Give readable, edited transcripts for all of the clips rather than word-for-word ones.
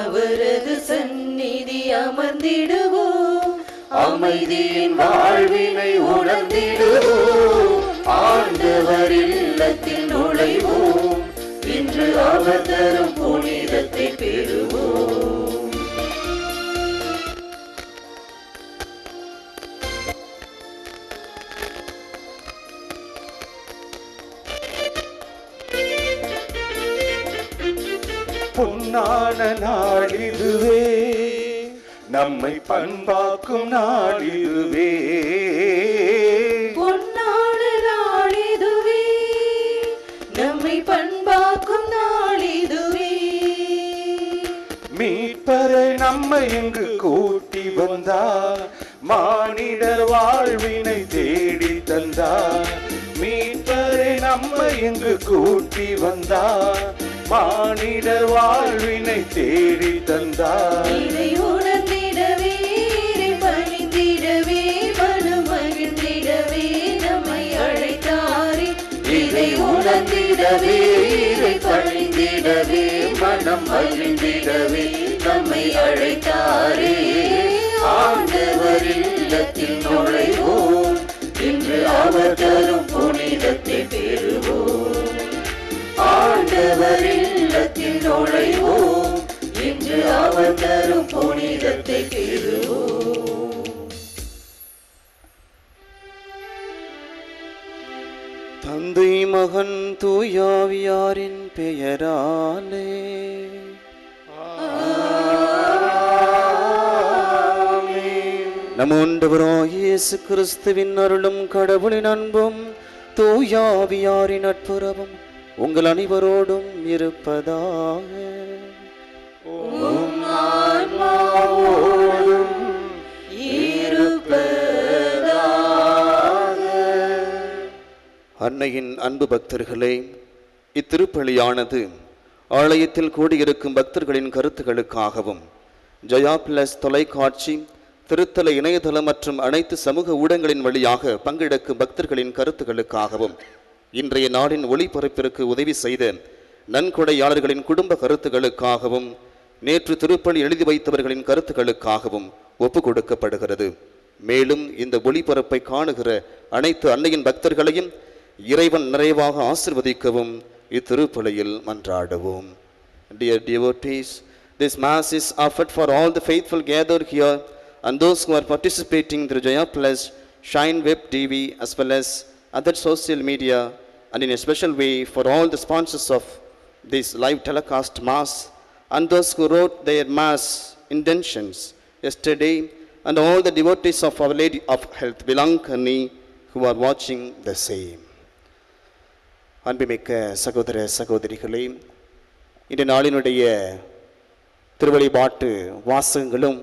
அவரது சந்நிதி அமர்ந்திடுவோம், அமைதியின் வாழ்வினை உணர்ந்திடுவோம். ஆண்டவர் இல்லத்தில் நுழைவோம், இன்று அவர் தரும் புனிதத்தை பெறுவோம். பொன்னான நாளிதுவே, நம்மை பண்பாக்கும் நாளிதுவே. பொன்னான நாளிதுவே, நம்மை பண்பாக்கும் நாளிதுவே. மீட்பரை நம்மை இங்கு கூட்டி வந்தார், மானிடர் வாழ்வினை தேடி தந்தார். மீட்பரை நம்மை இங்கு கூட்டி வந்தார், மானிடர் வாழ்வினை தேடி தந்தார். இதை உணர்ந்திடவே, பணிந்திடவே, மனம் மகிழ்ந்திடவே நம்மை அழைத்தாரே. இதை உணர்ந்திடவே, பணிந்திடவே, மனம் மகிழ்ந்திடவே நம்மை அழைத்தாரே. ஆண்டவர் இல்லத்தில் நுழைவோம், இன்று அவர் தரும் புனிதத்தை பெறுவோம். ஆண்டவர் இல்லத்தில் நுழைவோம், இன்று அவர் தரும் புனிதத்தை பெறுவோம். தந்தை மகன் தூயாவியாரின் பெயராலே நம் ஆண்டவராகிய இயேசு கிறிஸ்துவின் அருளும் கடவுளின் அன்பும் தூயாவியாரின் நட்புறவும் உங்கள் அனைவரோடும் இருப்பதாக. அன்னையின் அன்பு பக்தர்களே, இத்திருப்பலியானது ஆலயத்தில் கூடியிருக்கும் பக்தர்களின் கருத்துக்களுக்காகவும் ஜெயா பிளஸ் தொலைக்காட்சி, திருத்தல இணையதளம் மற்றும் அனைத்து சமூக ஊடகங்களின் வழியாக பங்கெடுக்கும் பக்தர்களின் கருத்துக்களுக்காகவும் இன்றைய நாளின் ஒளிபரப்பிற்கு உதவி செய்த நன்கொடையாளர்களின் குடும்ப கருத்துக்களுக்காகவும் நேற்று திருப்பலி எழுதி வைத்தவர்களின் கருத்துக்களுக்காகவும் ஒப்பு கொடுக்கப்படுகிறது. மேலும் இந்த ஒளிபரப்பை காணுகிற அனைத்து அன்னையின் பக்தர்களையும் இறைவன் நிறைவாக ஆசிர்வதிக்கவும் இத்திருப்பலியில் மன்றாடுவோம். Dear devotees, this mass is offered for all the faithful gathered here and those who are participating through Jaya Plus, Shine Web TV as well as other social media, and in a special way for all the sponsors of this live telecast mass and those who wrote their mass intentions yesterday, and all the devotees of Our Lady of Health Vilankani who are watching the same. அன்புமிக்க சகோதர சகோதரிகளே, இந்த நாளினுடைய திருவழிபாட்டு வாசகங்களும்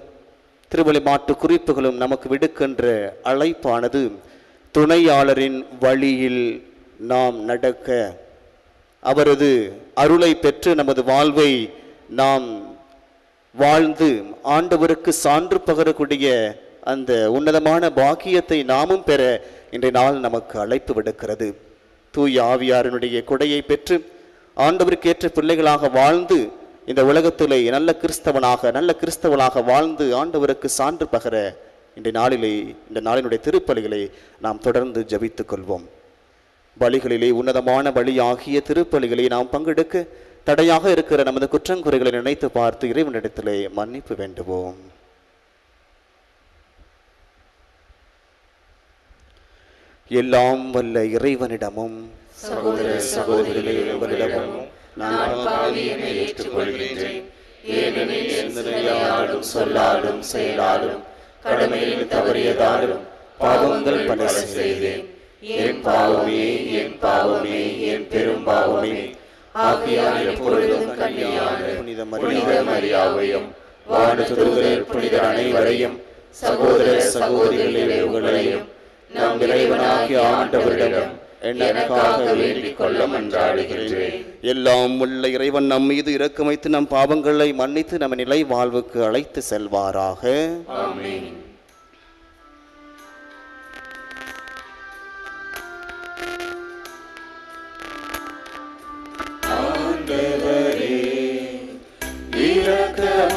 திருவழிபாட்டு குறிப்புகளும் நமக்கு விடுக்கின்ற அழைப்பானது துணையாளரின் வழியில் நாம் நடக்க, அவரது அருளை பெற்று நமது வாழ்வை நாம் வாழ்ந்து ஆண்டவருக்கு சான்று பகரக்கூடிய அந்த உன்னதமான பாக்கியத்தை நாமும் பெற இன்றைய நாள் நமக்கு அழைப்பு விடுக்கிறது. தூய ஆவியாரினுடைய கொடையை பெற்று ஆண்டவருக்கு ஏற்ற பிள்ளைகளாக வாழ்ந்து இந்த உலகத்திலே நல்ல கிறிஸ்தவனாக வாழ்ந்து ஆண்டவருக்கு சான்று பகர இந்த நாளினுடைய திருப்பலிகளை நாம் தொடர்ந்து ஜபித்துக் கொள்வோம். பலிகளிலே உன்னதமான பலியாகிய திருப்பலிகளை நாம் பங்கெடுக்க தடையாக இருக்கிற நமது குற்றங்குறைகளை நினைத்து பார்த்து இறைவனிடத்திலே மன்னிப்பு வேண்டுவோம். எல்லாம் வல்ல இறைவனிடமும் சகோதர சகோதரிகளே, உங்களிடமும் நான் பாவியனை ஏற்றுக்கொள்கின்றேன். ஏனெனில் சிந்தனையாலும் சொல்லாலும் செயலாலும் கடமையில் தவறியதாலும் பாவங்கள் பல செய்தேன். என் பாவமே, என் பாவமே, என் பெரும் பாவமே. ஆகையால் எப்பொழுதும் கன்னியான புனித மரியாவையும் வானதூதர் புனிதர் அனைவரையும் சகோதர சகோதரிகளே உங்களையும் நம் இறைவனாகிய ஆண்டவரிடம் எனக்காக வேண்டிக் கொள்ள மன்றாடுகின்றேன். எல்லாம் உள்ள இறைவன் நம் மீது இரக்கம் வைத்து நம் பாவங்களை மன்னித்து நம்ம நிலை வாழ்வுக்கு அழைத்து செல்வாராக. ஆமென். ஆண்டவரே இரக்கம்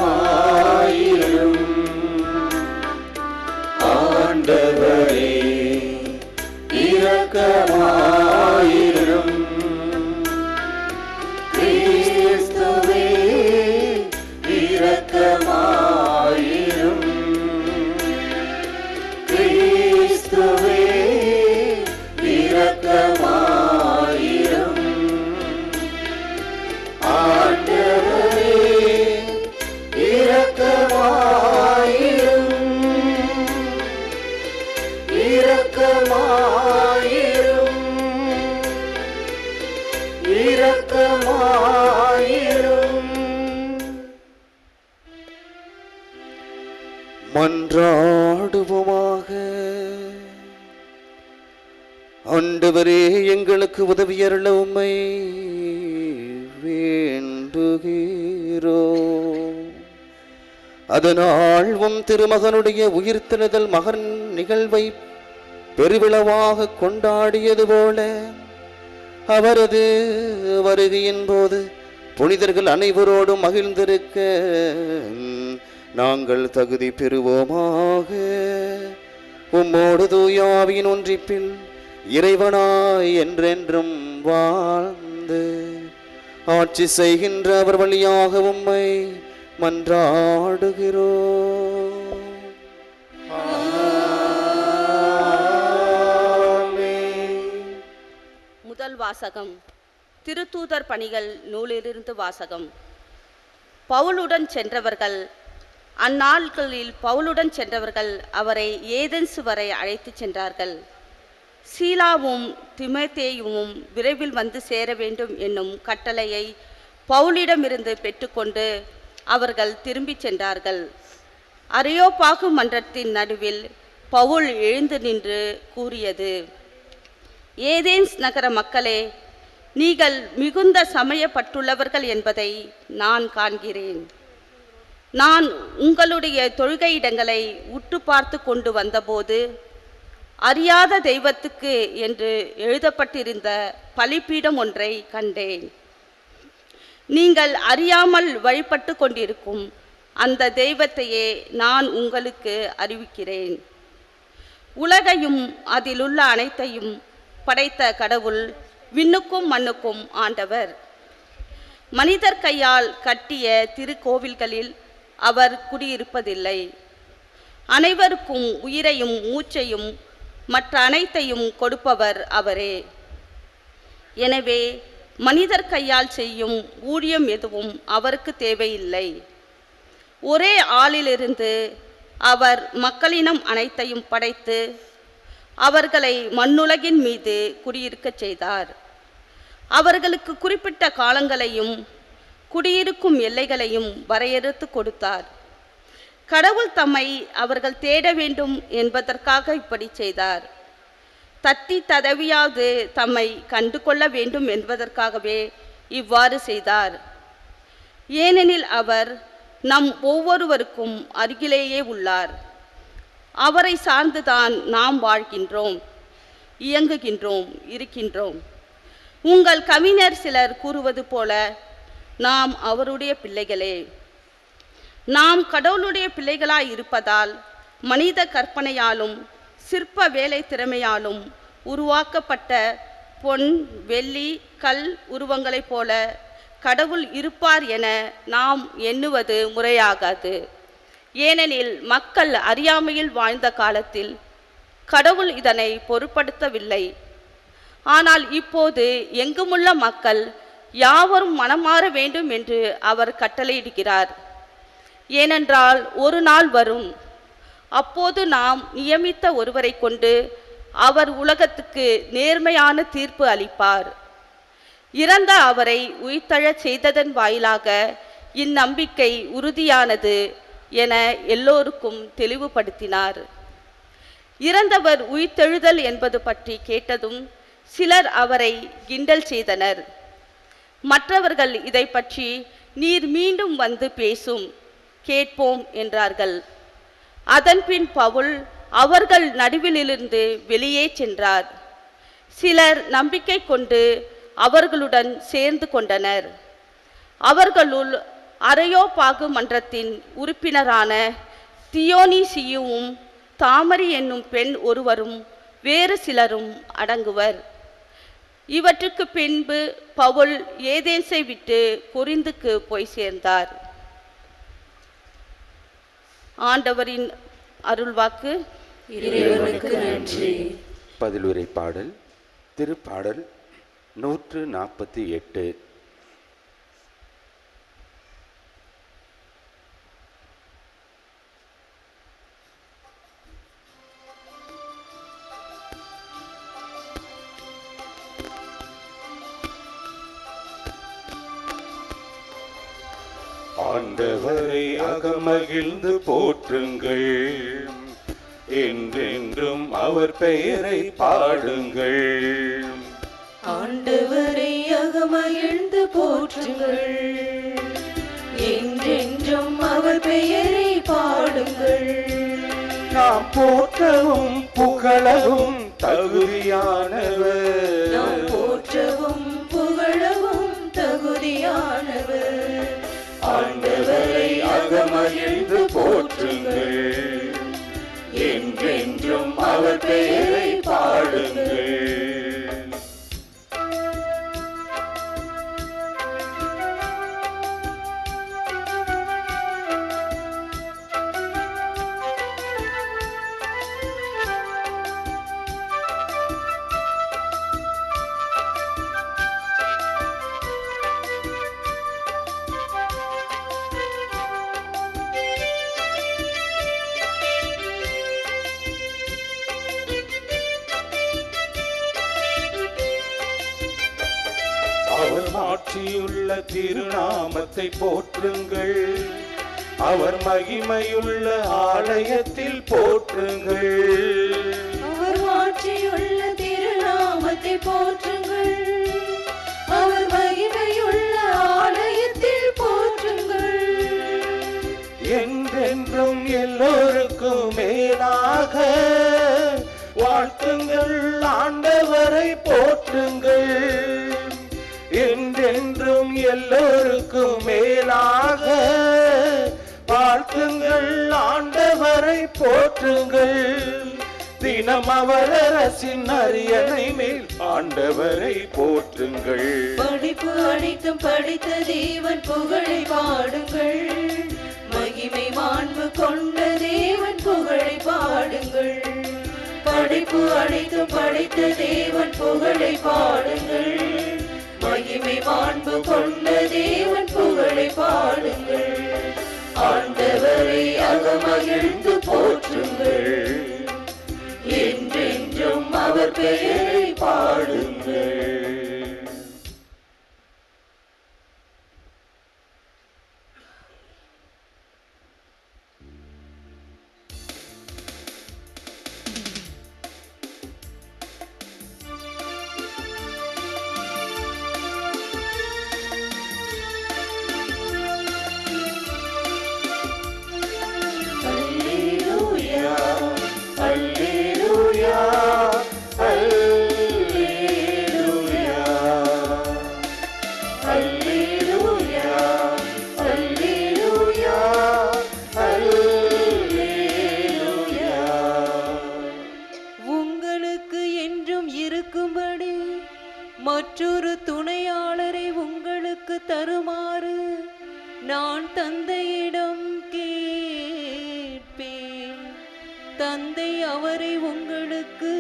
மன்றாடுவோமாக. ஆண்டவரே, எங்களுக்கு உதவியருள உம்மை வேண்டுகிறோ. அதனால் உம் திருமகனுடைய உயிர்த்தெழுதல் மகன் நிகழ்வை பெருவிழாவாக கொண்டாடியது போல அவரது வருகையின் போது புனிதர்கள் அனைவரோடும் மகிழ்ந்திருக்க நாங்கள் தகுதி பெறுவோமாக. உம்மோடு தூய ஆவியின் ஒன்றிப்பில் இறைவனாய் என்றென்றும் வாழ்ந்து ஆட்சி செய்கின்ற அவர் வழியாக உம்மை மன்றாடுகிறோம். முதல் வாசகம். திருத்தூதர் பணிகள் நூலிலிருந்து வாசகம். பவுலுடன் சென்றவர்கள் அவரை ஏதென்சு வரை அழைத்துச் சென்றார்கள். சீலாவும் திமோத்தேயுவும் விரைவில் வந்து சேர வேண்டும் என்னும் கட்டளையை பவுலிடமிருந்து பெற்றுக்கொண்டு அவர்கள் திரும்பிச் சென்றார்கள். அரியோபாகு மன்றத்தின் நடுவில் பவுல் எழுந்து நின்று கூறியது: ஏதேன்ஸ் நகர மக்களே, நீங்கள் மிகுந்த சமயப்பட்டுள்ளவர்கள் என்பதை நான் காண்கிறேன். நான் உங்களுடைய தொழுகை இடங்களை உற்று பார்த்து கொண்டு வந்தபோது அறியாத தெய்வத்துக்கு என்று எழுதப்பட்டிருந்த பலிப்பீடம் ஒன்றை கண்டேன். நீங்கள் அறியாமல் வழிபட்டு கொண்டிருக்கும் அந்த தெய்வத்தையே நான் உங்களுக்கு அறிவிக்கிறேன். உலகையும் அதிலுள்ள அனைத்தையும் படைத்த கடவுள் விண்ணுக்கும் மண்ணுக்கும் ஆண்டவர். மனிதர் கையால் கட்டிய திருக்கோவில்களில் அவர் குடியிருப்பதில்லை. அனைவருக்கும் உயிரையும் மூச்சையும் மற்ற அனைத்தையும் கொடுப்பவர் அவரே. எனவே மனிதர் கையால் செய்யும் ஊழியம் எதுவும் அவருக்கு தேவையில்லை. ஒரே ஆளிலிருந்து அவர் மக்களினம் அனைத்தையும் படைத்து அவர்களை மண்ணுலகின் மீது குடியிருக்கச் செய்தார். அவர்களுக்கு குறிப்பிட்ட காலங்களையும் குடியிருக்கும் எல்லைகளையும் வரையறுத்து கொடுத்தார். கடவுள் தம்மை அவர்கள் தேட வேண்டும் என்பதற்காக இப்படி செய்தார். தத்தி தடவியாவது தம்மை கண்டு கொள்ள வேண்டும் என்பதற்காகவே இவ்வாறு செய்தார். ஏனெனில் அவர் நம் ஒவ்வொருவருக்கும் அருகிலேயே உள்ளார். அவரை சார்ந்துதான் நாம் வாழ்கின்றோம், இயங்குகின்றோம், இருக்கின்றோம். உங்கள் கவிஞர் சிலர் கூறுவது போல நாம் அவருடைய பிள்ளைகளே. நாம் கடவுளுடைய பிள்ளைகளாய் இருப்பதால் மனித கற்பனையாலும் சிற்ப வேலை திறமையாலும் உருவாக்கப்பட்ட பொன், வெள்ளி, கல் உருவங்களைப் போல கடவுள் இருப்பார் என நாம் எண்ணுவது முறையாகாது. ஏனெனில் மக்கள் அறியாமையில் வாழ்ந்த காலத்தில் கடவுள் இதனை பொருட்படுத்தவில்லை. ஆனால் இப்போது எங்குமுள்ள மக்கள் யாவரும் மனமாற வேண்டும் என்று அவர் கட்டளையிடுகிறார். ஏனென்றால் ஒரு நாள் வரும், அப்போது நாம் நியமித்த ஒருவரை கொண்டு அவர் உலகத்துக்கு நேர்மையான தீர்ப்பு அளிப்பார். இறந்த அவரை உயிர்த்தெழச் செய்ததன் வாயிலாக இந்நம்பிக்கை உறுதியானது என எல்லோருக்கும் தெளிவுபடுத்தினார். இறந்தவர் உயிர்த்தெழுதல் என்பது பற்றி கேட்டதும் சிலர் அவரை கிண்டல் செய்தனர். மற்றவர்கள் இதை பற்றி நீர் மீண்டும் வந்து பேசும், கேட்போம் என்றார்கள். அதன்பின் பவுல் அவர்கள் நடுவிலிருந்து வெளியே சென்றார். சிலர் நம்பிக்கை கொண்டு அவர்களுடன் சேர்ந்து கொண்டனர். அவர்களுள் அரையோபாகு மன்றத்தின் உறுப்பினரான தியோனிசியுவும் தாமரி என்னும் பெண் ஒருவரும் வேறு சிலரும் அடங்குவர். இவற்றுக்கு பின்பு பவுல் ஏதேன்ஸை விட்டு கொரிந்துக்கு போய் சேர்ந்தார். ஆண்டவரின் அருள்வாக்கு. இறைவனுக்கு நன்றி. பதிலுரை பாடல். திருப்பாடல் 148. ஆண்டவரை அகமகிழ்ந்து போற்றுங்கள், என்றென்றும் அவர் பெயரை பாடுங்கள். ஆண்டவரை அகமகிழ்ந்து போற்றுங்கள், என்றென்றும் அவர் பெயரை பாடுங்கள். நாம் போற்றவும் புகழவும் தகுதியானவர், நாம் போற்றவும் புகழவும் தகுதியானவர். ஆண்டவரை அகமகிழ்ந்து போற்றுங்கள், என்றென்றும் அவர் பெயரை பாடுங்கள். அவர் மாட்சியுள்ள திருநாமத்தை போற்றுங்கள், அவர் மகிமையுள்ள ஆலயத்தில் போற்றுங்கள். அவர் மாட்சியுள்ள திருநாமத்தை போற்றுங்கள், அவர் மகிமையுள்ள ஆலயத்தில் போற்றுங்கள். என்றென்றும் எல்லோருக்கும் மேலாக வாழ்த்துங்கள், ஆண்டவரை போற்றுங்கள். என்றென்றும் எல்லோருக்கும் மேலாக வாழ்த்துங்கள், ஆண்டவரை போற்றுங்கள். தினம் அவர் அரசின் அரியணை மேல் ஆண்டவரை போற்றுங்கள். படைப்பு அனைத்தும் படைத்த தேவன் புகழை பாடுங்கள், மகிமை மாண்பு கொண்ட தேவன் புகழை பாடுங்கள். படைப்பு அனைத்தும் படைத்த தேவன் புகழை பாடுங்கள், மகிமை மாண்பு கொண்ட தேவன் புகழை பாடுங்கள். ஆண்டவரை அகமகிழ்ந்து போற்றுங்கள், என்றென்றும் அவர் பெயரை பாடுங்கள். உங்களுக்கு என்றும் இருக்கும்படி மற்றொரு துணையாளரை உங்களுக்கு தருமாறு நான் தந்தையிடம் கேட்பேன். தந்தை அவரை உங்களுக்கு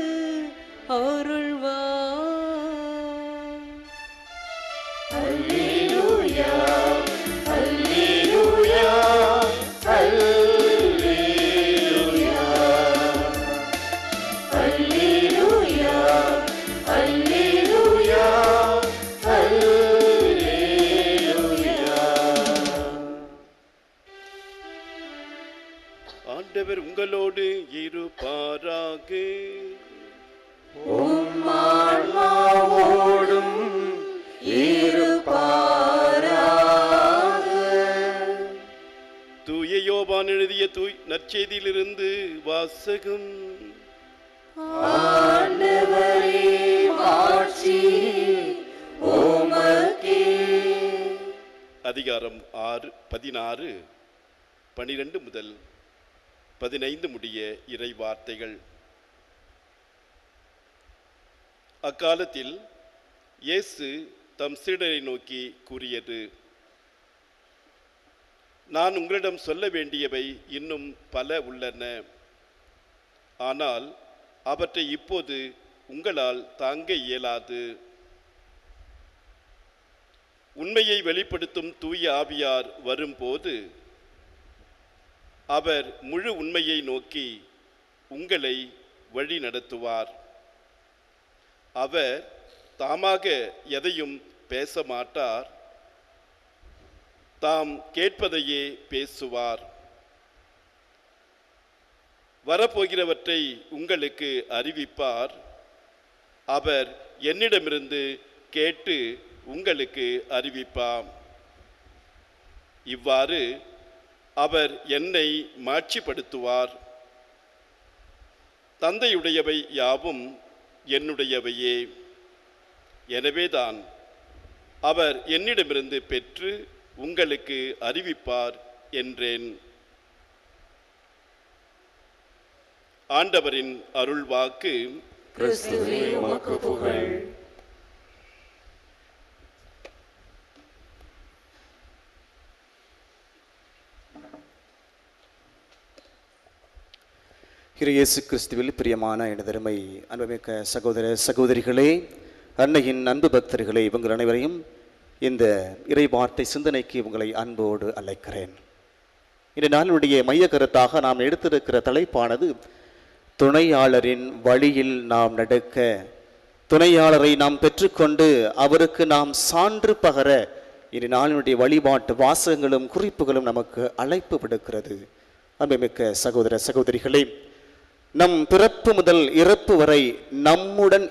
அருள்வார். அல்லேலூயா, அல்லேலூயா, அல்லேலூயா, அல்லேலூயா, அல்லேலூயா, அல்லேலூயா. ஆண்டவர் உங்களோடு இருப்பாராக. உம் ஆன்மாவோடும் இருப்பாராக. தூய யோவான் எழுதிய நற்செய்தியிலிருந்து வாசகம். ஆண்டவரே மாட்சி உமக்கே. அதிகாரம் 16 12 முதல் 15 முடிய இறை வார்த்தைகள். அக்காலத்தில் இயேசு தம் சீடரை நோக்கி கூறியது, நான் உங்களிடம் சொல்ல வேண்டியவை இன்னும் பல உள்ளன, ஆனால் அவற்றை இப்போது உங்களால் தாங்க இயலாது. உண்மையை வெளிப்படுத்தும் தூய ஆவியார் வரும்போது அவர் முழு உண்மையை நோக்கி உங்களை வழி நடத்துவார். அவர் தாமாக எதையும் பேச மாட்டார், தாம் கேட்பதையே பேசுவார். வரப்போகிறவற்றை உங்களுக்கு அறிவிப்பார். அவர் என்னிடமிருந்து கேட்டு உங்களுக்கு அறிவிப்பார். இவ்வாறு அவர் என்னை மாட்சிப்படுத்துவார். தந்தையுடையவை யாவும் என்னுடையவையே. எனவேதான் அவர் என்னிடமிருந்து பெற்று உங்களுக்கு அறிவிப்பார் என்றேன். ஆண்டவரின் அருள்வாக்கு. கிறிஸ்துவே உமக்கு புகழ். இயேசு கிறிஸ்துவில் பிரியமான எனதருமை அன்புமிக்க சகோதர சகோதரிகளே, அன்னையின் அன்பு பக்தர்களே, இவங்கள் அனைவரையும் இந்த இறை வார்த்தை சிந்தனைக்கு உங்களை அன்போடு அழைக்கிறேன். இந்த நாளுடைய மைய கருத்தாக நாம் எடுத்திருக்கிற தலைப்பானது துணையாளரின் வழியில் நாம் நடக்க, துணையாளரை நாம் பெற்றுக்கொண்டு அவருக்கு நாம் சான்று பகர இந்த நாளினுடைய வழிபாட்டு வாசகங்களும் குறிப்புகளும் நமக்கு அழைப்பு விடுக்கிறது. அன்புமிக்க சகோதர சகோதரிகளே, நம் பிறப்பு முதல் இறப்பு வரை நம்முடன்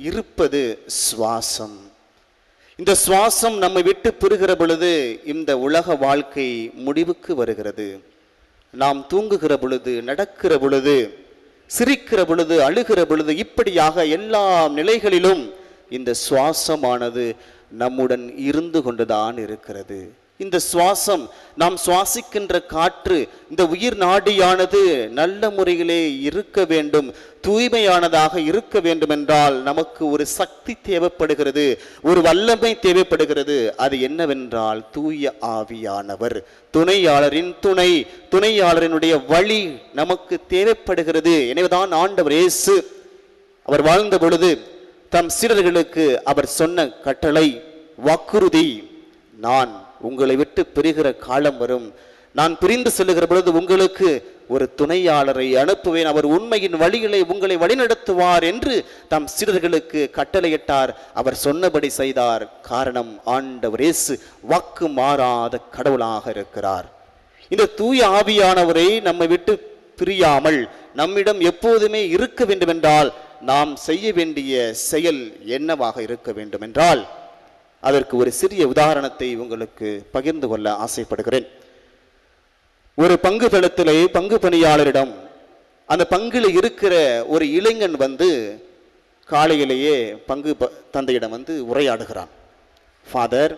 இருப்பது சுவாசம். இந்த சுவாசம் நம்மை விட்டு பிரிகிற பொழுது இந்த உலக வாழ்க்கை முடிவுக்கு வருகிறது. நாம் தூங்குகிற பொழுது, நடக்கிற பொழுது, சிரிக்கிற பொழுது, அழுகிற பொழுது, இப்படியாக எல்லா நிலைகளிலும் இந்த சுவாசமானது நம்முடன் இருந்து கொண்டுதான் இருக்கிறது. இந்த சுவாசம், நாம் சுவாசிக்கின்ற காற்று, இந்த உயிர் நாடியானது நல்ல முறையிலே இருக்க வேண்டும், தூய்மையானதாக இருக்க வேண்டும் என்றால் நமக்கு ஒரு சக்தி தேவைப்படுகிறது, ஒரு வல்லமை தேவைப்படுகிறது. அது என்னவென்றால் தூய ஆவியானவர், துணையாளரின் துணையாளரினுடைய வழி நமக்கு தேவைப்படுகிறது. எனவேதான் ஆண்டவர் இயேசு அவர் வாழ்ந்த பொழுது தம் சீடர்களுக்கு அவர் சொன்ன கட்டளை, வாக்குறுதி, நான் உங்களை விட்டு பிரிகிற காலம் வரும், நான் பிரிந்து செல்லுகிற பொழுது உங்களுக்கு ஒரு துணையாளரை அனுப்புவேன், அவர் உண்மையின் வழிகளை உங்களை வழிநடத்துவார் என்று தம் சீடர்களுக்கு கட்டளையிட்டார். அவர் சொன்னபடி செய்தார். காரணம், ஆண்டவர் இயேசு வாக்கு மாறாத கடவுளாக இருக்கிறார். இந்த தூய ஆவியானவரை நம்மை விட்டு பிரியாமல் நம்மிடம் எப்போதுமே இருக்க வேண்டும் என்றால் நாம் செய்ய வேண்டிய செயல் என்னவாக இருக்க வேண்டும் என்றால், அதற்கு ஒரு சிறிய உதாரணத்தை உங்களுக்கு பகிர்ந்து கொள்ள ஆசைப்படுகிறேன். ஒரு பங்கு தளத்திலே பங்கு பணியாளரிடம் அந்த பங்கில் இருக்கிற ஒரு இளைஞன் காலையிலேயே பங்கு தந்தையிடம் உரையாடுகிறான். ஃபாதர்,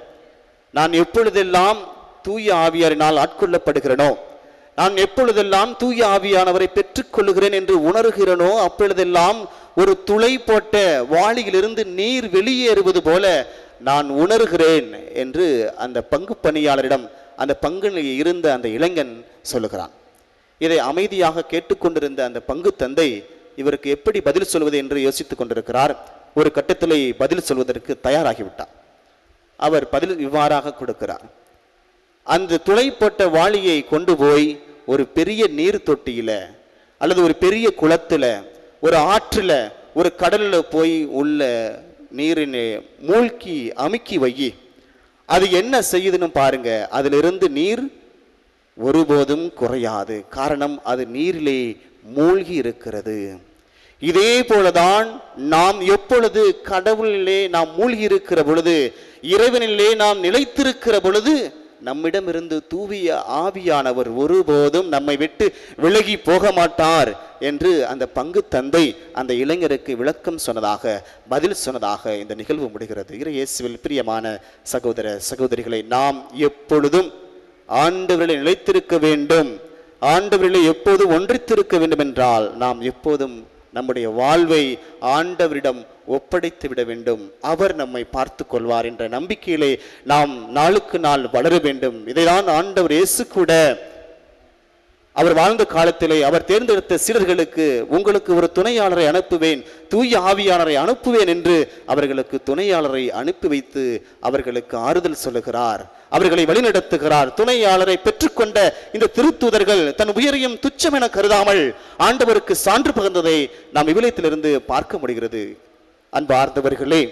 நான் எப்பொழுதெல்லாம் தூய ஆவியாரினால் ஆட்கொள்ளப்படுகிறேனோ, நான் எப்பொழுதெல்லாம் தூய ஆவியானவரை பெற்றுக்கொள்ளுகிறேன் என்று உணர்கிறேனோ, அப்பொழுதெல்லாம் ஒரு துளை போட்ட வாளியிலிருந்து நீர் வெளியேறுவது போல நான் உணர்கிறேன் என்று அந்த பங்கு பணியாளரிடம் அந்த பங்கில் இருந்த அந்த இளைஞன் சொல்லுகிறான். இதை அமைதியாக கேட்டுக்கொண்டிருந்த அந்த பங்கு தந்தை இவருக்கு எப்படி பதில் சொல்வது என்று யோசித்துக் கொண்டிருக்கிறார். ஒரு கட்டத்திலே பதில் சொல்வதற்கு தயாராகிவிட்டார். அவர் பதில் இவ்வாறாக கொடுக்கிறார். அந்த துளை போட்ட வாளியை கொண்டு போய் ஒரு பெரிய நீர் தொட்டியில அல்லது ஒரு பெரிய குளத்துல, ஒரு ஆற்றுல, ஒரு கடல்ல போய் உள்ள நீரினை மூழ்கி அமுக்கி வை. அது என்ன செய்யுதுன்னு பாருங்க, அதிலிருந்து நீர் ஒருபோதும் குறையாது. காரணம், அது நீரிலே மூழ்கி இருக்கிறது. இதே போலதான் நாம் எப்பொழுது கடவுளிலே நாம் மூழ்கி இருக்கிற பொழுது, இறைவனிலே நாம் நிலைத்திருக்கிற பொழுது, நம்மிடமிருந்து தூவிய ஆவியானவர் ஒருபோதும் நம்மை விட்டு விலகி போக மாட்டார் என்று அந்த பங்கு தந்தை அந்த இளைஞருக்கு விளக்கம் சொன்னதாக, பதில் சொன்னதாக இந்த நிகழ்வு முடிகிறது. இயேசுவில் பிரியமான சகோதர சகோதரிகளை, நாம் எப்பொழுதும் ஆண்டவர்களை நிலைத்திருக்க வேண்டும், ஆண்டவர்களை எப்போதும் ஒன்றித்திருக்க வேண்டும் என்றால் நாம் எப்போதும் நம்முடைய வாழ்வை ஆண்டவரிடம் ஒப்படைத்து விட வேண்டும். அவர் நம்மை பார்த்து கொள்வார் என்ற நம்பிக்கையிலே நாம் நாளுக்கு நாள் வளர வேண்டும். இதைதான் ஆண்டவர் இயேசு கூட அவர் வாழ்ந்த காலத்திலே அவர் தேர்ந்தெடுத்த சீடர்களுக்கு, உங்களுக்கு ஒரு துணையாளரை அனுப்புவேன், தூய ஆவியானரை அனுப்புவேன் என்று அவர்களுக்கு துணையாளரை அனுப்பி வைத்து அவர்களுக்கு ஆறுதல் சொல்லுகிறார், அவர்களை வழிநடத்துகிறார். துணையாளரை பெற்றுக்கொண்ட இந்த திருத்தூதர்கள் தன் உயிரையும் துச்சம் என கருதாமல் ஆண்டவருக்கு சான்று பகிர்ந்ததை நாம் விவிலியத்திலிருந்து பார்க்க முடிகிறது. அன்பார்ந்தவர்களே,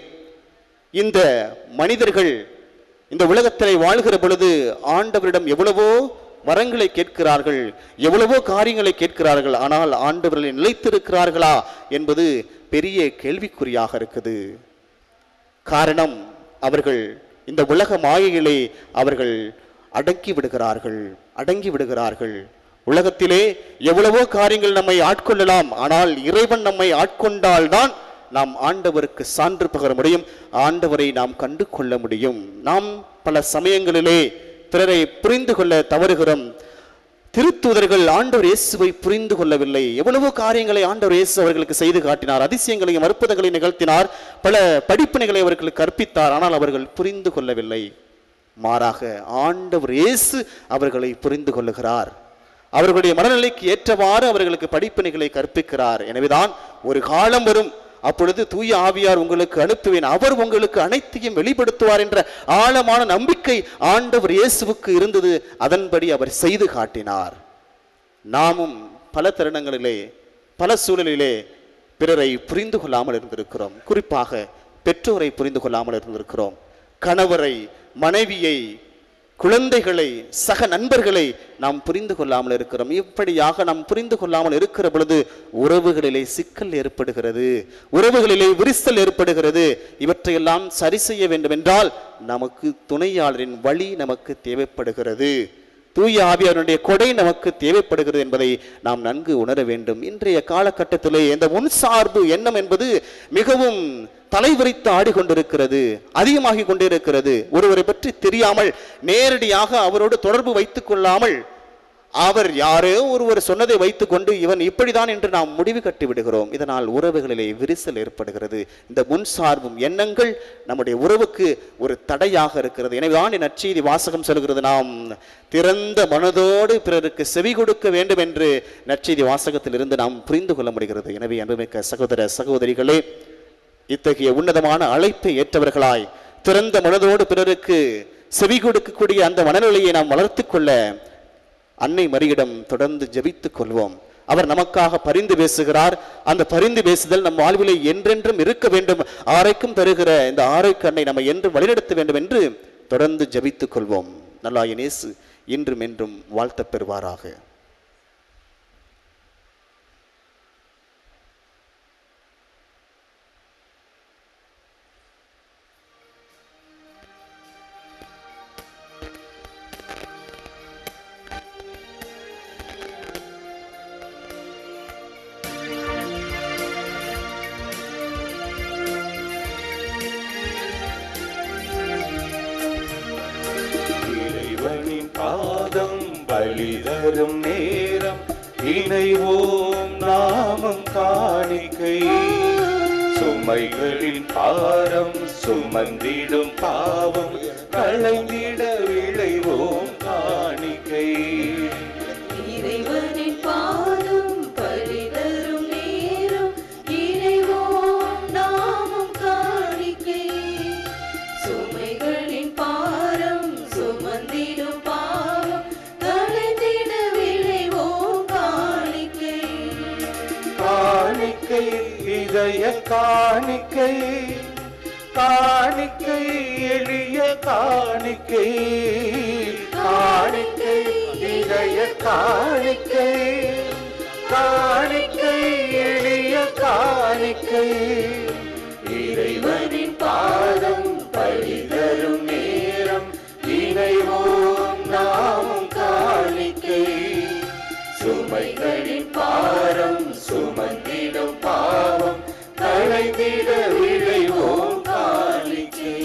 இந்த மனிதர்கள் இந்த உலகத்திலே வாழ்கிற பொழுது ஆண்டவரிடம் எவ்வளவோ வரங்களை கேட்கிறார்கள், எவ்வளவோ காரியங்களை கேட்கிறார்கள். ஆனால் ஆண்டவர்களை நிலைத்திருக்கிறார்களா என்பது பெரிய கேள்விக்குறியாக இருக்குது. காரணம், அவர்கள் இந்த உலக மாயையிலே அவர்கள் அடங்கி விடுகிறார்கள். உலகத்திலே எவ்வளவோ காரியங்கள் நம்மை ஆட்கொள்ளலாம், ஆனால் இறைவன் நம்மை ஆட்கொண்டால்தான் நாம் ஆண்டவருக்கு சான்று பகர முடியும், ஆண்டவரை நாம் கண்டு கொள்ள முடியும். நாம் பல சமயங்களிலே பிறரை புரிந்து கொள்ள தவறுகிறோம். திருத்தூதர்கள் ஆண்டவர் இயேசுவை புரிந்து கொள்ளவில்லை. எவ்வளவோ காரியங்களை ஆண்டவர் இயேசு அவர்களுக்கு செய்து காட்டினார், அதிசயங்களையும் அற்புதங்களையும் நிகழ்த்தினார், பல படிப்பினைகளை அவர்களுக்கு கற்பித்தார். ஆனால் அவர்கள் புரிந்து கொள்ளவில்லை. மாறாக ஆண்டவர் இயேசு அவர்களை புரிந்து கொள்ளுகிறார். அவர்களுடைய மனநிலைக்கு ஏற்றவாறு அவர்களுக்கு படிப்பினைகளை கற்பிக்கிறார். எனவேதான் ஒரு காலம் வரும், அப்பொழுது தூய ஆவியார் உங்களுக்கு அனுப்புவேன், அவர் உங்களுக்கு அனைத்தையும் வெளிப்படுத்துவார் என்ற ஆழமான நம்பிக்கை ஆண்டவர் இயேசுவுக்கு இருந்தது. அதன்படி அவர் செய்து காட்டினார். நாமும் பல தருணங்களிலே பல சூழலிலே பிறரை புரிந்து கொள்ளாமல் இருந்திருக்கிறோம். குறிப்பாக பெற்றோரை புரிந்து கொள்ளாமல் இருந்திருக்கிறோம். கணவரை, மனைவியை, குழந்தைகளை, சக நண்பர்களை நாம் புரிந்து கொள்ளாமல் இருக்கிறோம். இப்படியாக நாம் புரிந்து கொள்ளாமல் இருக்கிற பொழுது உறவுகளிலே சிக்கல் ஏற்படுகிறது, உறவுகளிலே விரிசல் ஏற்படுகிறது. இவற்றையெல்லாம் சரி செய்ய வேண்டும் என்றால் நமக்கு துணையாளரின் வழி நமக்கு தேவைப்படுகிறது, தூய ஆவியாருடைய கொடை நமக்கு தேவைப்படுகிறது என்பதை நாம் நன்கு உணர வேண்டும். இன்றைய காலகட்டத்திலே இந்த முன்சார்பு எண்ணம் என்பது மிகவும் தலைவிரித்து ஆடிக்கொண்டிருக்கிறது, அதிகமாகிக் கொண்டிருக்கிறது. ஒருவரை பற்றி தெரியாமல் நேரடியாக அவரோடு தொடர்பு வைத்துக் கொள்ளாமல் அவர் யாரோ ஒருவர் சொன்னதை வைத்துக்கொண்டு இவன் இப்படிதான் என்று நாம் முடிவு கட்டி விடுகிறோம். இதனால் உறவுகளிலே விரிசல் ஏற்படுகிறது. இந்த முன்சார்பும் எண்ணங்கள் நம்முடைய உறவுக்கு ஒரு தடையாக இருக்கிறது. எனவேதான் நற்செய்தி வாசகம் சொல்கிறது, நாம் திறந்த மனதோடு பிறருக்கு செவி கொடுக்க வேண்டும் என்று நற்செய்தி வாசகத்தில் இருந்து நாம் புரிந்து கொள்ள முடிகிறது. எனவே அன்புமிக்க சகோதர சகோதரிகளே, இத்தகைய உன்னதமான அழைப்பை ஏற்றவர்களாய் திறந்த மனதோடு பிறருக்கு செவி கொடுக்கக்கூடிய அந்த மனநிலையை நாம் வளர்த்து கொள்ள அன்னை மரியிடம் தொடர்ந்து ஜெபித்துக் கொள்வோம். அவர் நமக்காக பரிந்து பேசுகிறார். அந்த பரிந்து பேசுதல் நம் வாழ்விலே என்றென்றும் இருக்க வேண்டும். ஆரைக்கும் தருகிற இந்த ஆரோக்கிய அன்னை நம்மை என்றும் வழிநடத்த வேண்டும் என்று தொடர்ந்து ஜெபித்துக் கொள்வோம். நல்லாயன் இயேசு இன்றும் என்றும் வாழ்த்தப் பெறுவாராக. பாதம் பலிதரும் நேரம் இணைவோம் நாமம் காணிக்கை, சுமைகளின் பாரம் சுமந்திடும் பாவம் களைந்திட விளைவோம் காணிக்கை. இறைவனின் பாதம் பலிதரும் நேரம் இணைவோம் நாமம் காணிக்கை, சுமைகளின் பாரம் சுமந்திடும் பாவம் களைந்திட விளைவோம் காணிக்கை. காணிக்கை இதய காணிக்கை, காணிக்கை எளிய காணிக்கை, காணிக்கை இதய காணிக்கை, காணிக்கை எளிய காணிக்கை. இறைவனின் பாதம் பலிதரும் நேரம் இணைவோம் நாமும் காணிக்கை, சுமைகளின் பாரம் சுமந்திடும் பாவம் களைந்திட விளைவோம் காணிக்கை.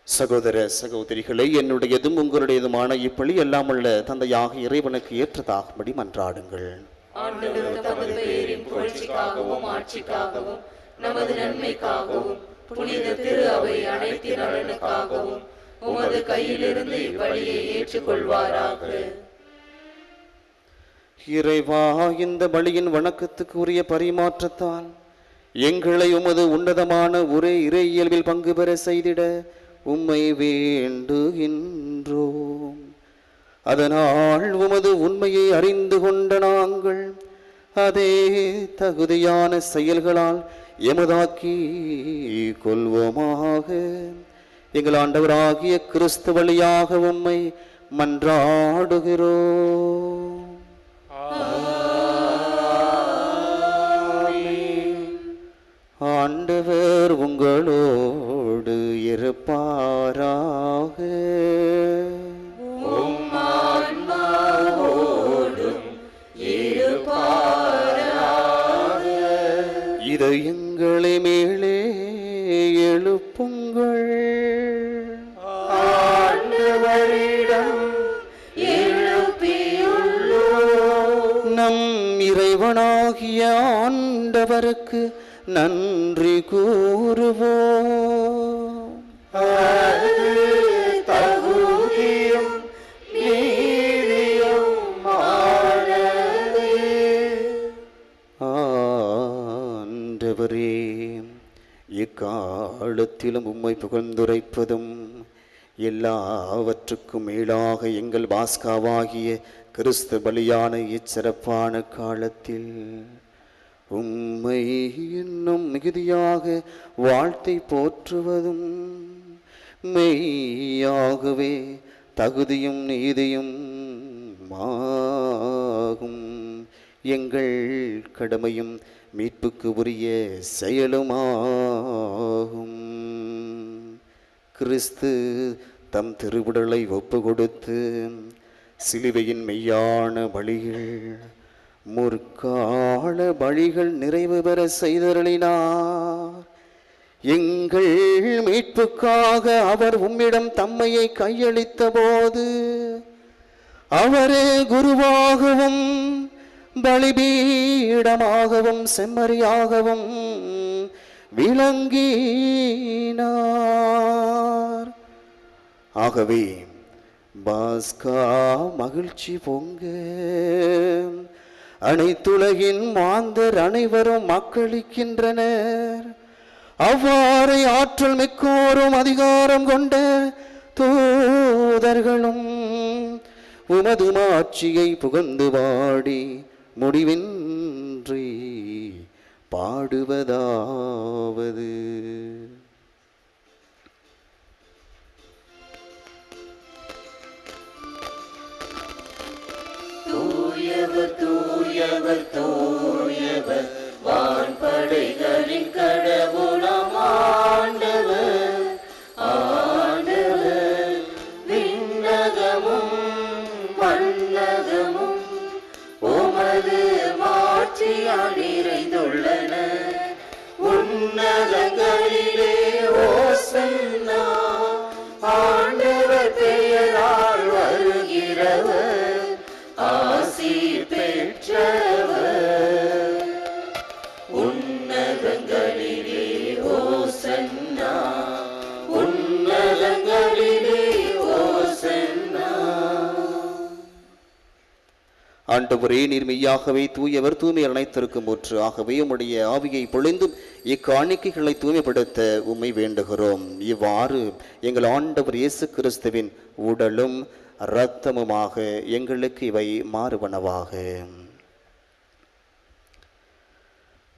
சகோதர சகோதரிகளை, என்னுடையதும் உங்களுடையதுமான இப்பழி எல்லாம் உள்ள தந்தையாக இறைவனுக்கு ஏற்றதாகும்படி மன்றாடுங்கள். ஆண்டவர் தமது பெயரின் புகழ்ச்சிக்காகவும் ஆட்சிக்காகவும் நமது நன்மைக்காகவும் புனித திரு அவை அனைத்து நலனுக்காகவும் உமது கையிலிருந்து இப்பலியை ஏற்றுக்கொள்வாராக. இறைவா, இந்த பலியின் வணக்கத்துக்கு உரிய பரிமாற்றத்தால் எங்களை உமது உன்னதமான ஒரே இறை இயல்பில் பங்கு பெற செய்திட உம்மை வேண்டுகின்றோம். அதனால் உமது உண்மையை அறிந்து கொண்ட நாங்கள் அதே தகுதியான செயல்களால் எமதாக்கி கொள்வோமாக. எங்கள் ஆண்டவராகிய கிறிஸ்து வழியாக உம்மை மன்றாடுகிறோம். ஆண்டவர் உங்களோடு இருப்பாராக. இதயங்களை மேலே எழுப்புங்கள். நம் இறைவனாகிய ஆண்டவருக்கு நன்றி கூறுவோம். ஆண்டவரே, இக்காலத்திலும் உம்மை புகழ்ந்துரைப்பதும் எல்லாவற்றுக்கும் மேலாக எங்கள் பாஸ்காவாகிய கிறிஸ்து பலியான இச்சிறப்பான காலத்தில் உம்மை இன்னும் மிகுதியாக வாழ்த்தை போற்றுவதும் மெய்யாகவே தகுதியும் நீதியும் ஆகும். எங்கள் கடமையும் மீட்புக்கு உரிய செயலுமாகும். கிறிஸ்து தம் திருவுடலை ஒப்பு கொடுத்து சிலுவையின் மெய்யான பலிகள் முற்கால பலிகள் நிறைவு பெற செய்தருளினார். எங்கள் மீட்புக்காக அவர் உம்மிடம் தம்மையை கையளித்த போது அவரே குருவாகவும் பலிபீடமாகவும் செம்மறியாகவும் விளங்கினார். ஆகவே பாஸ்கா மகிழ்ச்சி பொங்க அனைத்துலகின் மாந்தர் அனைவரும் மக்களிக்கின்றனர். அவ்வாறு ஆற்றல் மிக்கோரும் அதிகாரம் கொண்ட தூதர்களும் உமது மாட்சியை புகழ்ந்து பாடி முடிவின்றி பாடுவதாவது. தூயவர் தூயவர் தூயவர் வான்படைகளின் கடவுளாம் ஆண்டவர். ஆண்டவர் விண்ணகமும் மண்ணகமும் உமது மாட்சியால் நிறைந்துள்ளன. உன்னதங்களிலே ஓசன்னா, ஆண்டவர் பெயரால் வருகிறவர் ஆசி பெற்றவர். உன்னதங்களிலே ஓசன்னா, உன்னதங்களிலே ஓசன்னா. ஆண்டவரே, நீர் மெய்யாகவே தூயவர், தூய்மை அனைத்திற்கும் ஊற்று. ஆகவே உம்முடைய ஆவியை பொழிந்தும் இக்காணிக்கைகளை தூய்மைப்படுத்த உம்மை வேண்டுகிறோம். இவ்வாறு எங்கள் ஆண்டவர் இயேசு கிறிஸ்துவின் உடலும் இரத்தமுமாக எங்களுக்கு இவை மாறுவனவாக.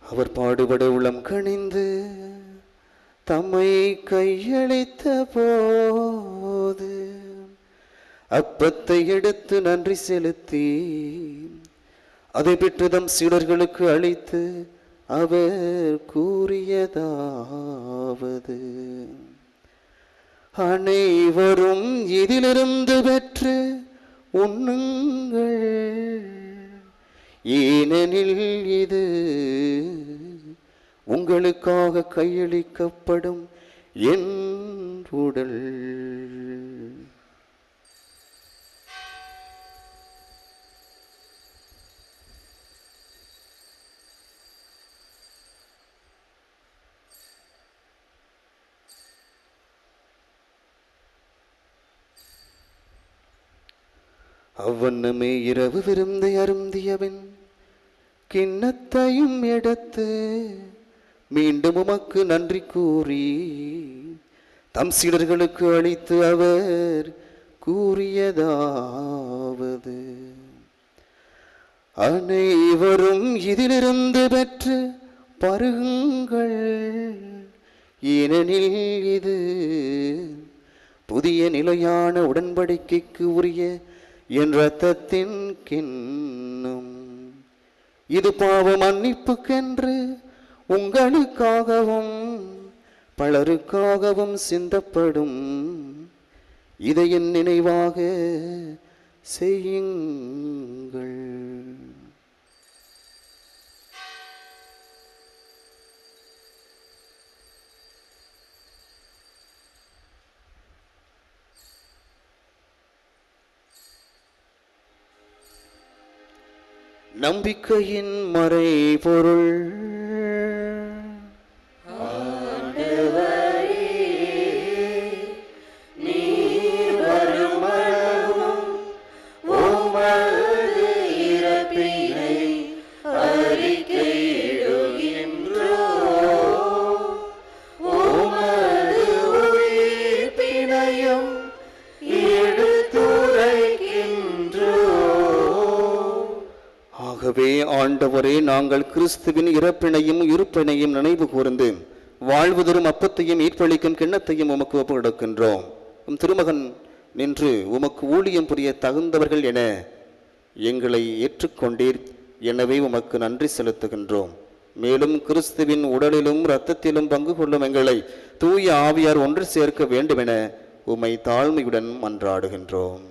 அவர் பாடுபட உளம் கனிந்து தம்மை கையளித்த போது அப்பத்தை எடுத்து நன்றி செலுத்தி அதை பெற்று தம் சீடர்களுக்கு அளித்து அவர் கூறியதாவது: அனைவரும் இதிலிருந்து பெற்று உண்ணுங்கள், ஏனெனில் இது உங்களுக்காக கையளிக்கப்படும் என் உடல். அவ்வண்ணமே இரவு விருந்தை அருந்தியபின் கிண்ணத்தையும் எடுத்து மீண்டும் உமக்கு நன்றி கூறி தம் சீடர்களுக்கு அளித்து அவர் கூறியதாவது: அனைவரும் இதிலிருந்து பெற்று பருகுங்கள், ஏனெனில் இது புதிய நிலையான உடன்படிக்கைக்கு உரிய என் இரத்தத்தின் கிண்ணம். இது பாவ மன்னிப்புக்கென்று உங்களுக்காகவும் பலருக்காகவும் சிந்தப்படும். இதை என் நினைவாக செய்யுங்கள். நம்பிக்கையின் மறைபொருள். ஆகவே ஆண்டவரே, நாங்கள் கிறிஸ்துவின் இறப்பினையும் இருப்பினையும் நினைவு கூர்ந்து வாழ்வு தரும் அப்பத்தையும் மீட்பளிக்கும் கிண்ணத்தையும் உமக்கு ஒப்பு கொடுக்கின்றோம். உம் திருமகன் நின்று உமக்கு ஊழியம் புரிய தகுந்தவர்கள் என எங்களை ஏற்றுக்கொண்டீர். எனவே உமக்கு நன்றி செலுத்துகின்றோம். மேலும் கிறிஸ்துவின் உடலிலும் இரத்தத்திலும் பங்கு கொள்ளும் எங்களை தூய ஆவியார் ஒன்று சேர்க்க வேண்டுமென உம்மை தாழ்மையுடன் மன்றாடுகின்றோம்.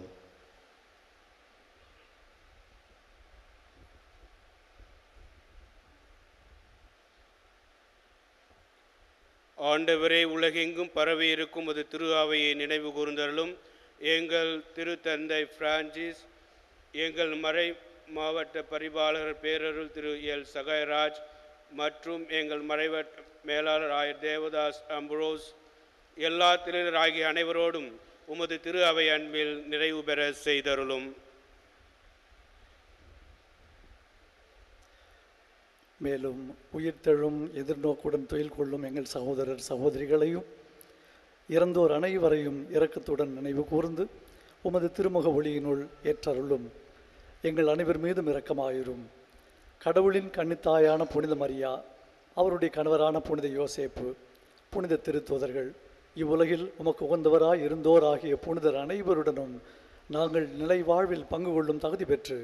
ஆண்டவரே, உலகெங்கும் பரவி இருக்கும் அது திரு அவையை நினைவு கூர்ந்தருளும். எங்கள் திருத்தந்தை பிரான்சிஸ், எங்கள் மறை மாவட்ட பரிபாலகர் பேரருள் திரு எல் சகாயராஜ் மற்றும் எங்கள் மறைவட்ட மேலாளர் ஆயர் தேவதாஸ் அம்புரோஸ், எல்லா திருநராகிய அனைவரோடும் உமது திரு அவை அன்பில் நிறைவு பெற செய்தருளும். மேலும் உயிர்த்தெழும் எதிர்நோக்குடன் துயில் கொள்ளும் எங்கள் சகோதரர் சகோதரிகளையும் இறந்தோர் அனைவரையும் இரக்கத்துடன் நினைவு கூர்ந்து உமது திருமுக ஒளியினுள் ஏற்றருளும். எங்கள் அனைவர் மீதும் இரக்கமாயிரும். கடவுளின் கன்னித்தாயான புனித மரியா, அவருடைய கணவரான புனித யோசேப்பு, புனித திருத்தூதர்கள், இவ்வுலகில் உமக்கு உகந்தவராய் இருந்தோர் ஆகிய புனிதர் அனைவருடனும் நாங்கள் நிலை வாழ்வில் பங்கு கொள்ளும் தகுதி பெற்று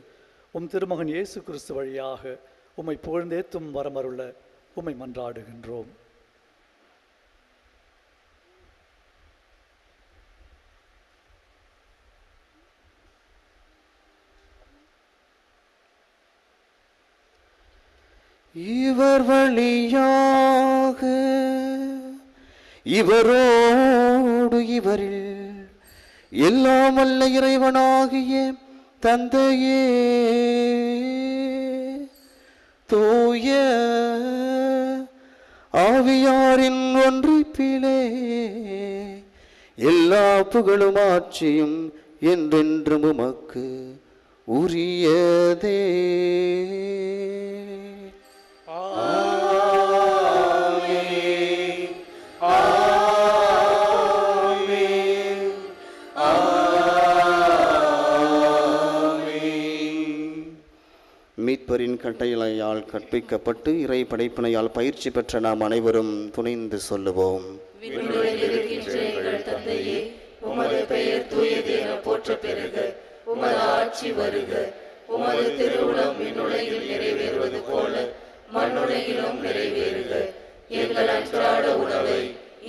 உம் திருமகன் இயேசு கிறிஸ்து வழியாக உம்மை புகழ்ந்தேத்தும் வரமருள உம்மை மன்றாடுகின்றோம். இவர் வழியாக இவரோடு இவரில் எல்லாம் வல்ல இறைவனாகிய தந்தையே, தூய ஆவியாரின் ஒன்றிப்பிலே எல்லா புகழும் ஆட்சியும் என்றென்றும் உமக்கு உரியதே. மீட்பரின் கட்டளையால் கற்பிக்கப்பட்டு இறை படைப்பினையால் பயிற்சி பெற்ற நாம் அனைவரும் துணிந்து சொல்லுவோம். தந்தையே, உமது பெயர் தூயது என போற்ற பெறுக. உமது ஆட்சி வருக. உமது திருவுளம் விண்ணுலகில் நிறைவேறுவது போல மண்ணுலகிலும் நிறைவேறுக. எங்கள் அன்றாட உணவை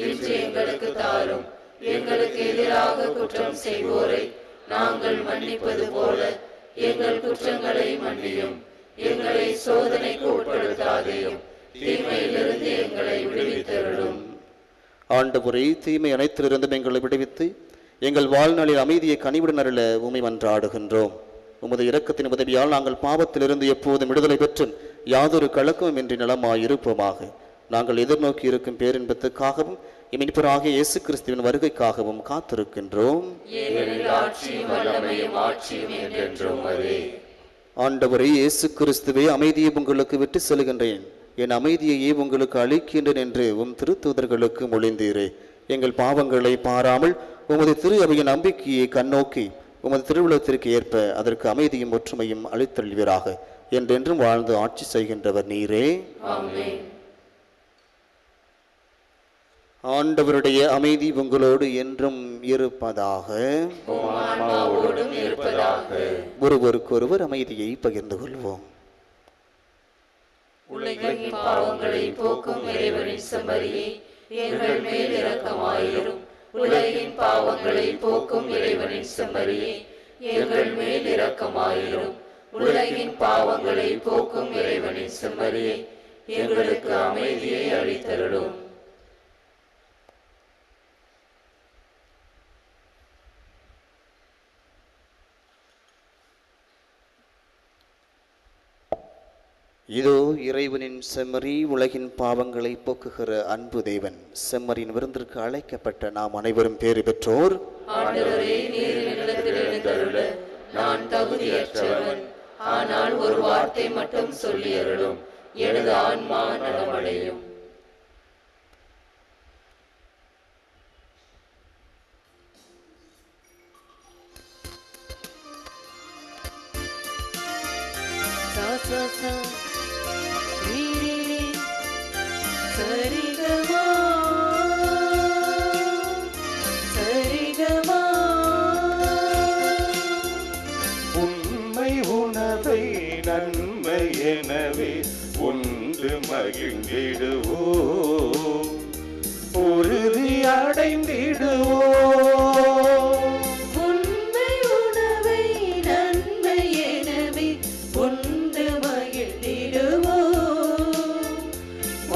இன்று எங்களுக்கு தாரும். எங்களுக்கு எதிராக குற்றம் செய்வோரை நாங்கள் மன்னிப்பது போல எங்கள் குற்றங்களை மன்னியும். எங்களை சோதனைக்கு உட்படுத்தாதேயும், தீமையிலிருந்து எங்களை விடுவித்தருளும். ஆண்டவரே, தீமை அனைத்திலிருந்தும் எங்களை விடுவித்து எங்கள் வாழ்நாளில் அமைதியை கனிவுடன் அருள உம்மை மன்றாடுகின்றோம். உமது இரக்கத்தின் உதவியால் நாங்கள் பாவத்திலிருந்து எப்போதும் விடுதலை பெற்று யாதொரு கலக்கமும் இன்றி நலமாயிருப்போமாக. நாங்கள் எதிர்நோக்கி இருக்கும் பேரின்பத்துக்காகவும் மீட்பராகிய இயேசு கிறிஸ்துவின் வருகைக்காகவும் காத்திருக்கின்றோம். ஆண்டவரே இயேசு கிறிஸ்துவே, அமைதியை உங்களுக்கு விட்டு செல்கின்றேன், என் அமைதியையே உங்களுக்கு அளிக்கின்றேன் என்று உம் திருத்தூதர்களுக்கு மொழிந்தீரே. எங்கள் பாவங்களை பாராமல் உமது திரு அவையின் நம்பிக்கையை கண்ணோக்கி உமது திருவுளத்திற்கு ஏற்ப அதற்கு அமைதியும் ஒற்றுமையும் அளித்தல்வீராக. என்றென்றும் வாழ்ந்து ஆட்சி செய்கின்றவர் நீரே. ஆமென். ஆண்டவருடைய அமைதி உங்களோடு என்றும் இருப்பதாக. உம் ஆன்மாவோடும் இருப்பதாக. ஒருவருக்கொருவர் அமைதியை பகிர்ந்து கொள்வோம். உலகின் பாவங்களை போக்கும் இறைவனின் செம்மறியே, எங்கள் மேல் இரக்கமாயிரும். உலகின் பாவங்களை போக்கும் இறைவனின் செம்மறியே, எங்கள் மேல் இரக்கமாயிரும். உலகின் பாவங்களை போக்கும் இறைவனின் செம்மறியே, எங்களுக்கு அமைதியை அளித்தருளும். இதோ இறைவனின் செம்மறி, உலகின் பாவங்களை போக்குகிற அன்பு தேவன். செம்மறியின் விருந்திற்கு அழைக்கப்பட்ட நாம் அனைவரும் பேறு பெற்றோர். ஆண்டவரே, நீர் என்னிடத்தில் எழுந்தருள நான் தகுதியற்றவன். ஆனால் ஒரு வார்த்தை மட்டும் சொல்லி அருளும், எனது ஆன்மா நலமடையும். உண்மை உணவை நன்மை எனவே உண்டு மகிழ்ந்திடுவோம், உறுதி அடைந்திடுவோம். உண்மை உணவை நன்மை எனவே உண்டு மகிழ்ந்திடுவோம்,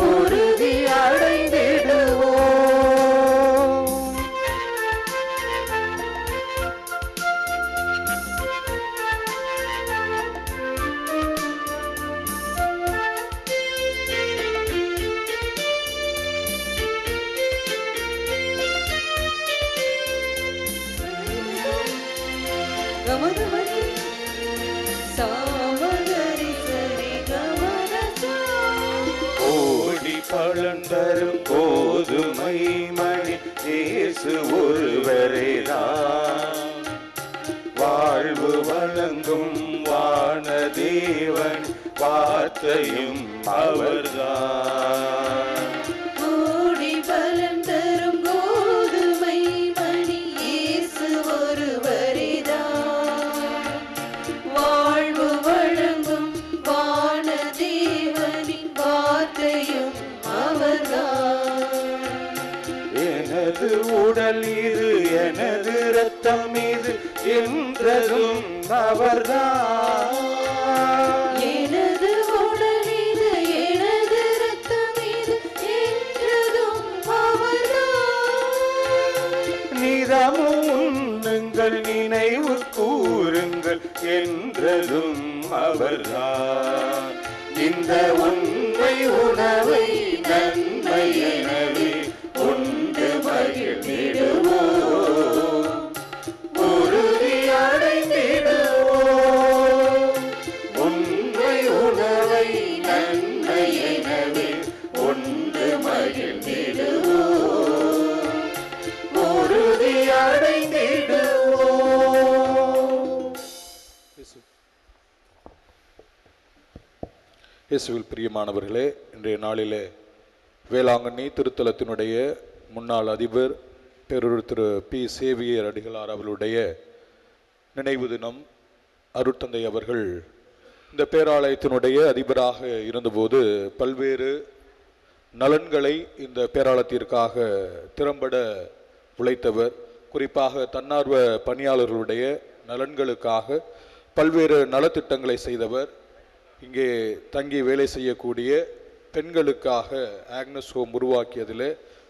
உறுதி அடைந்திடுவோம். ஓடி பழந்தரும் கோதுமை மணி இயேசு ஒருவரேதான், வாழ்வு வழங்கும் வானதேவன் வார்த்தையும் அவர்தான். கூடி பலன் தரும் கோதுமை மணி இயேசு ஒருவரேதான், வாழ்வு வழங்கும் வானதேவனின் வார்த்தையும் அவர்தான். எனது உடல் இது, எனது இரத்தம் இது என்றதும் அவர்தான். எனது உடல் இது, எனது இரத்தம் இது என்றதும் அவர்தான். நிதமும் உண்ணுங்கள், நினைவு கூறுங்கள் என்றதும் அவர்தான். இந்த உண்மை உணவை நன்மை எனவே உண்டு மகிழ்ந்திடுவோம், உறுதி அடைந்திடுவோம். உண்மை உணவை நன்மை எனவே உண்டு மகிழ்ந்திடுவோம், உறுதி அடைந்திடுவோம். இயேசுவில் பிரியமானவர்களே, இன்றைய நாளிலே வேளாங்கண்ணி திருத்தலத்தினுடைய முன்னாள் அதிபர் பேரூர் திரு பி. சேவியர் அடிகளார் அவர்களுடைய நினைவு தினம். அருட்தந்தை அவர்கள் இந்த பேராலயத்தினுடைய அதிபராக இருந்தபோது பல்வேறு நலன்களை இந்த பேராலயத்திற்காக திறம்பட உழைத்தவர். குறிப்பாக தன்னார்வ பணியாளர்களுடைய நலன்களுக்காக பல்வேறு நலத்திட்டங்களை செய்தவர். இங்கே தங்கி வேலை செய்யக்கூடிய பெண்களுக்காக ஆக்னஸ் ஹோம் உருவாக்கியதில்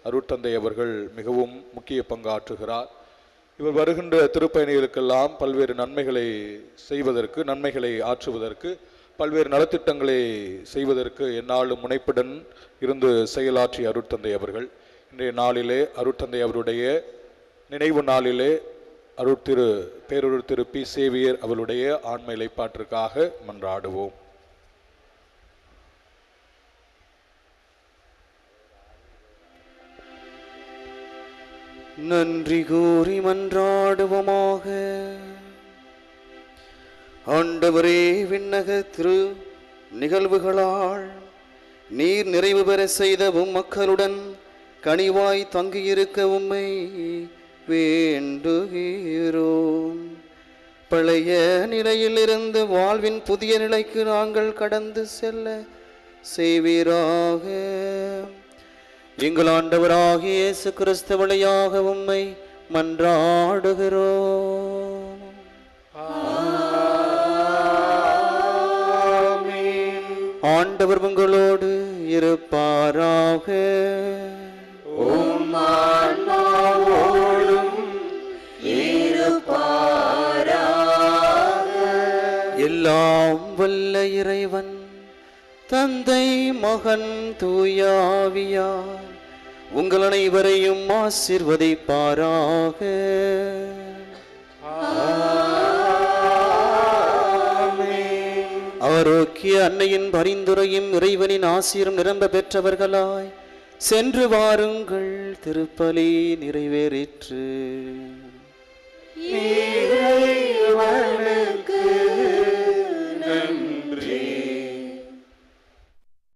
அருட்தந்தை அவர்கள் மிகவும் முக்கிய பங்காற்றுகிறார். இவர் வருகின்ற திருப்பயணிகளுக்கெல்லாம் பல்வேறு நன்மைகளை செய்வதற்கு, நன்மைகளை ஆற்றுவதற்கு, பல்வேறு நலத்திட்டங்களை செய்வதற்கு எந்நாளும் முனைப்புடன் இருந்து செயலாற்றிய அருட்தந்தை அவர்கள் இன்றைய நாளிலே அருட்தந்தை அவருடைய நினைவு நாளிலே பேரூர் திரு பி. சேவியர் அவருடைய ஆன்ம இலைப்பாற்றிற்காக மன்றாடுவோம். நன்றி கூறி மன்றாடுவோமாக. ஆண்டவரே, விண்ணக திரு நிகழ்வுகளால் நீர் நிறைவு பெற செய்த மக்களுடன் கனிவாய் தங்கியிருக்க உம்மை வேண்டுகிறோம். பழைய நிலையில் இருந்து வாழ்வின் புதிய நிலைக்கு நாங்கள் கடந்து செல்ல செய்வீராக. எங்கள் ஆண்டவராகிய இயேசு கிறிஸ்து வழியாக உம்மை மன்றாடுகிறோம். ஆண்டவர் உங்களோடு இருப்பாராக. எல்லாம் வல்ல இறைவன் தந்தை, மகன், தூயாவியார் உங்கள் அனைவரையும் ஆசீர்வதிப்பாராக. ஆரோக்கிய அன்னையின் பரிந்துரையும் இறைவனின் ஆசீரும் நிரம்ப பெற்றவர்களாய் சென்று வாருங்கள். திருப்பலி நிறைவேறிற்று.